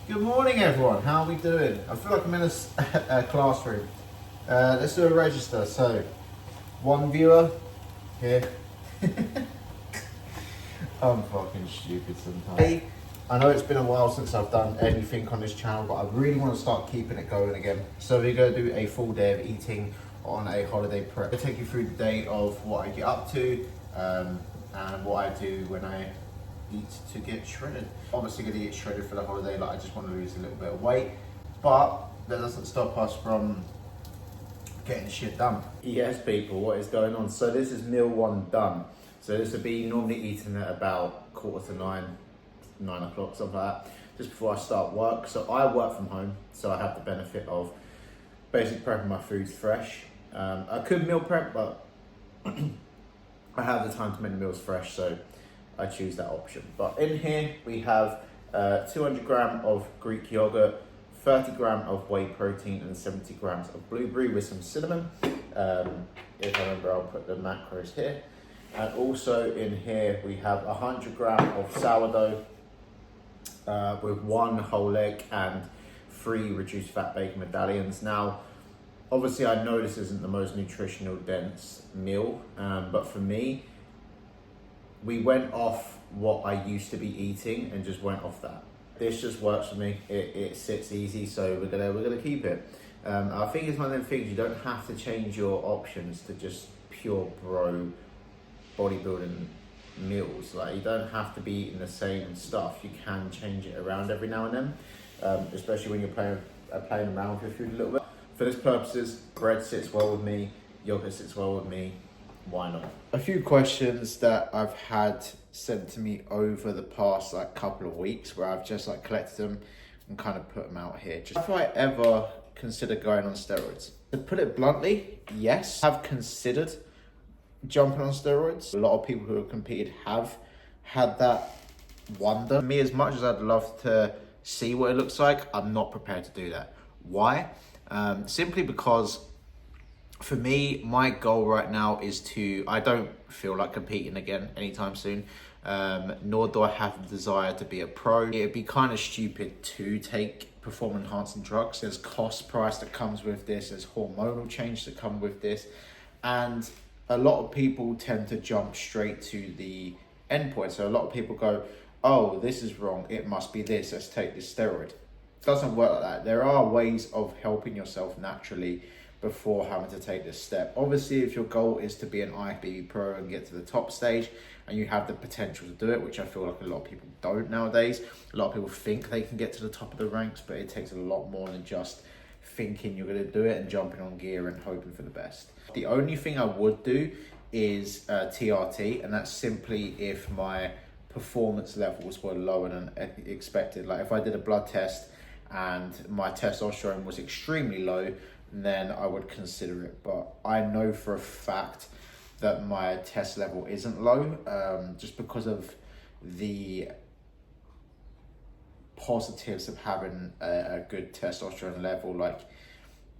Good morning, everyone. How are we doing? I feel like I'm in a classroom. Let's do a register. So, one viewer here. I'm fucking stupid sometimes. Hey, I know it's been a while since I've done anything on this channel, but I really want to start keeping it going again. So we're going to do a full day of eating on a holiday prep. I'll take you through the day of what I get up to and what I do when I eat to get shredded. Obviously going to get shredded for the holiday, like I just want to lose a little bit of weight, but that doesn't stop us from getting shit done. Yes, people, what is going on? So this is meal one done. So this would be normally eaten at about 8:45, 9 o'clock, something like that, just before I start work. So I work from home, so I have the benefit of basically prepping my foods fresh. I could meal prep, but I have the time to make the meals fresh, so I choose that option. But in here we have 200 gram of Greek yogurt, 30 gram of whey protein, and 70 grams of blueberry with some cinnamon. If I remember, I'll put the macros here. And also in here we have 100 gram of sourdough with 1 whole egg and 3 reduced fat bacon medallions. Now, obviously I know this isn't the most nutritional dense meal, but for me, we went off what I used to be eating and just went off that. This just works for me. It sits easy, so we're gonna keep it. I think it's one of them things you don't have to change your options to just pure bro bodybuilding meals. Like, you don't have to be eating the same stuff. You can change it around every now and then, especially when you're playing around with your food a little bit. For this purposes, bread sits well with me, yogurt sits well with me. Why not? A few questions that I've had sent to me over the past couple of weeks, where I've just collected them and kind of put them out here. Just if I ever consider going on steroids. To put it bluntly, yes, I've considered jumping on steroids. A lot of people who have competed have had that wonder. Me, as much as I'd love to see what it looks like, I'm not prepared to do that. Why? Simply because for me, my goal right now is I don't feel like competing again anytime soon, nor do I have the desire to be a pro. It'd be kind of stupid to take performance enhancing drugs. There's cost price that comes with this, there's hormonal change that come with this, and a lot of people tend to jump straight to the end point. So a lot of people go, oh, this is wrong, it must be this, let's take this steroid. It doesn't work like that. There are ways of helping yourself naturally before having to take this step. Obviously, if your goal is to be an IFBB pro and get to the top stage, and you have the potential to do it, which I feel like a lot of people don't nowadays. A lot of people think they can get to the top of the ranks, but it takes a lot more than just thinking you're going to do it and jumping on gear and hoping for the best. The only thing I would do is TRT, and that's simply if my performance levels were lower than expected. Like if I did a blood test and my testosterone was extremely low, then I would consider it. But I know for a fact that my test level isn't low, just because of the positives of having a good testosterone level. Like,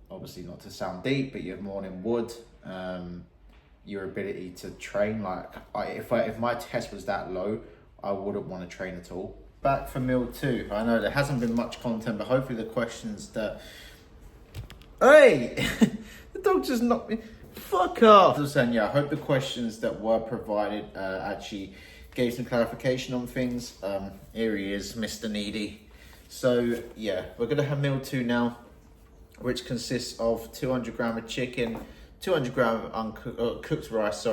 obviously not to sound deep, but your morning wood, your ability to train. Like, if my test was that low, I wouldn't want to train at all. Back for meal 2. I know there hasn't been much content, but hopefully the questions that... Hey! The dog just knocked me... Fuck off! I was saying, yeah, I hope the questions that were provided actually gave some clarification on things. Here he is, Mr. Needy. So, yeah, we're going to have meal 2 now, which consists of 200 gram of chicken, 200 gram of cooked rice,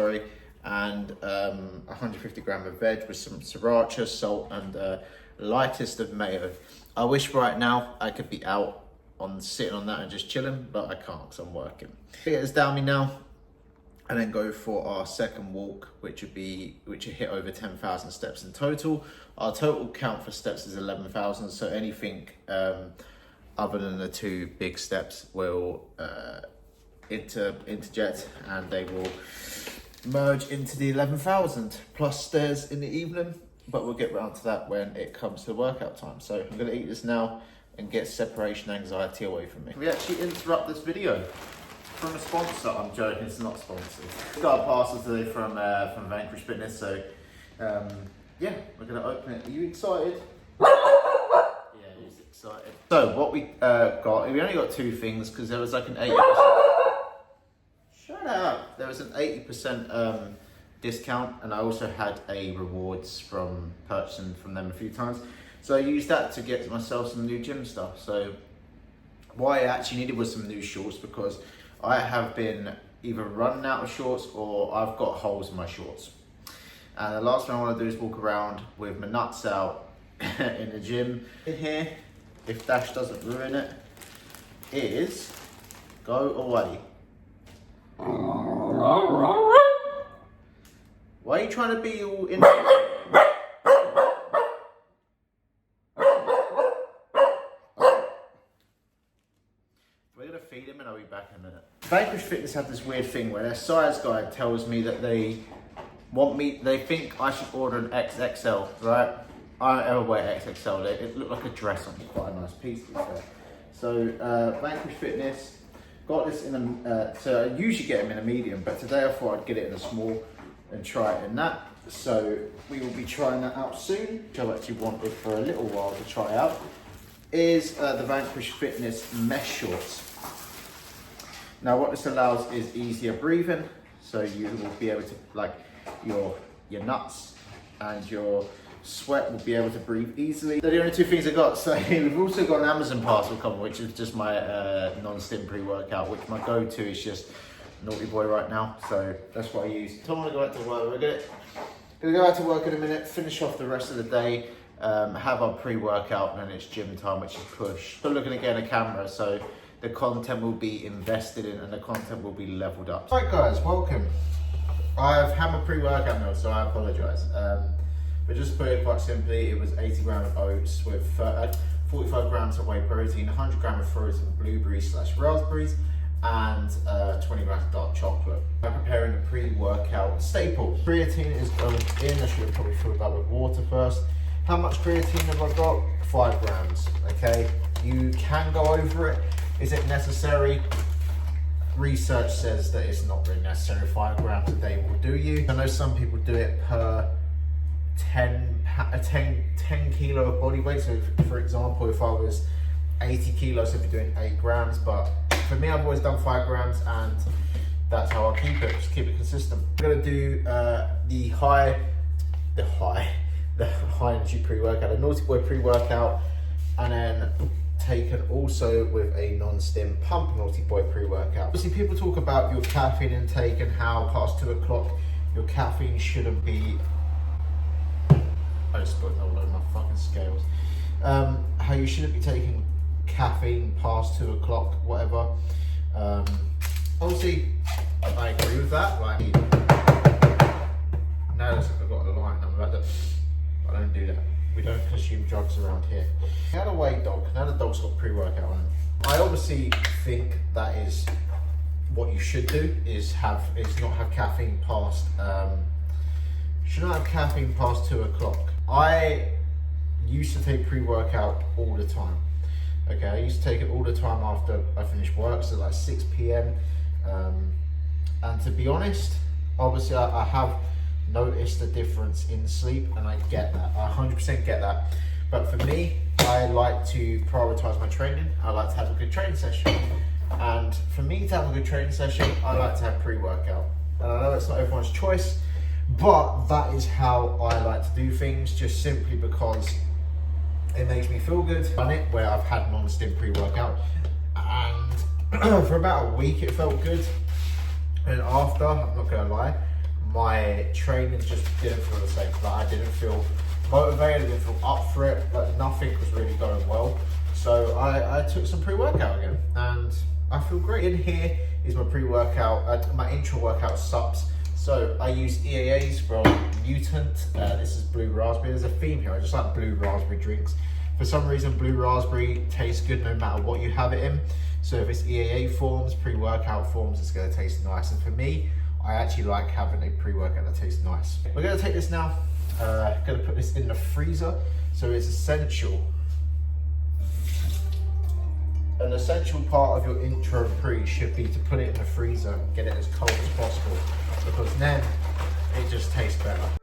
and 150 gram of veg with some sriracha, salt, and lightest of mayo. I wish right now I could be out sitting on that and just chilling, but I can't because I'm working. Get this down me now, and then go for our second walk, which will hit over 10,000 steps in total. Our total count for steps is 11,000, so anything other than the 2 big steps will interject, and they will merge into the 11,000 plus stairs in the evening, but we'll get round to that when it comes to workout time. So I'm going to eat this now and get separation anxiety away from me. We actually interrupt this video from a sponsor. I'm joking, it's not sponsored. We got a parcel today from Vanquish Fitness, so yeah, we're gonna open it. Are you excited? Yeah, he's excited. So what we we only got two things because there was like an 80%. Shut up. There was an 80% discount, and I also had a rewards from purchasing from them a few times. So I used that to get myself some new gym stuff. So what I actually needed was some new shorts because I have been either running out of shorts or I've got holes in my shorts. And the last thing I want to do is walk around with my nuts out in the gym. In here, if Dash doesn't ruin it, is go away. Why are you trying to be all in? We're gonna feed him and I'll be back in a minute. Vanquish Fitness have this weird thing where their size guide tells me that they think I should order an XXL, right? I don't ever wear XXL. It looked like a dress on me, quite a nice piece to be fair. So Vanquish Fitness got this in a, so I usually get them in a medium, but today I thought I'd get it in a small and try it in that. So we will be trying that out soon, which I've actually wanted for a little while to try out, is the Vanquish Fitness mesh shorts. Now what this allows is easier breathing, so you will be able to, like, your nuts and your sweat will be able to breathe easily. They're the only two things I got. So we've also got an Amazon parcel coming, which is just my non-stim pre-workout, which my go-to is just Naughty Boy right now. So that's what I use. So I want to go back to work. We're gonna go back to work in a minute, finish off the rest of the day, have our pre-workout, and then it's gym time, which is push. Still looking again at a camera, so the content will be invested in and the content will be leveled up. Right guys, welcome. I've had my pre-workout now, so I apologise. But just to put it quite simply, it was 80 grams of oats with 45 grams of whey protein, 100 grams of frozen blueberries/raspberries, and 20 grams of dark chocolate. I'm preparing a pre-workout staple. Creatine is going in. I should have probably filled that with water first. How much creatine have I got? 5 grams, okay? You can go over it. Is it necessary? Research says that it's not really necessary. 5 grams a day will do you. I know some people do it per 10 kilo of body weight. So for example, if I was 80 kilos, I'd be doing 8 grams. But for me, I've always done 5 grams, and that's how I'll keep it. Just keep it consistent. I'm gonna do the high energy pre-workout, the Naughty Boy pre-workout, and then taken also with a non-stim pump Naughty Boy pre-workout. Obviously, people talk about your caffeine intake and how past 2 o'clock your caffeine shouldn't be. I just put all over my fucking scales. How you shouldn't be taking caffeine past 2 o'clock, whatever. Obviously, I agree with that. Like, now it's like I've got a line. I'm about to. I don't do that. We don't consume drugs around here. Now the whey dog. Now the dog's got pre-workout on it. I obviously think that is what you should do. Is not have caffeine past. Should not have caffeine past 2 o'clock. I used to take pre-workout all the time. Okay, I used to take it all the time after I finished work, so like 6 p.m. And to be honest, obviously I have noticed a difference in sleep, and I get that. I 100% get that. But for me, I like to prioritize my training. I like to have a good training session. And for me to have a good training session, I like to have pre-workout. And I know it's not everyone's choice, but that is how I like to do things, just simply because it makes me feel good. I've done it where I've had non-stim pre-workout, and for about a week it felt good. And after, I'm not gonna lie, my training just didn't feel the same. Like, I didn't feel motivated, I didn't feel up for it, like nothing was really going well. So I took some pre-workout again, and I feel great. In here is my pre-workout, my intra-workout subs. So I use EAAs from Mutant. This is blue raspberry. There's a theme here. I just like blue raspberry drinks. For some reason, blue raspberry tastes good no matter what you have it in. So if it's EAA forms, pre-workout forms, it's gonna taste nice. And for me, I actually like having a pre-workout that tastes nice. We're gonna take this now. Gonna put this in the freezer. So it's essential. An essential part of your intro and pre should be to put it in the freezer and get it as cold as possible, because then it just tastes better.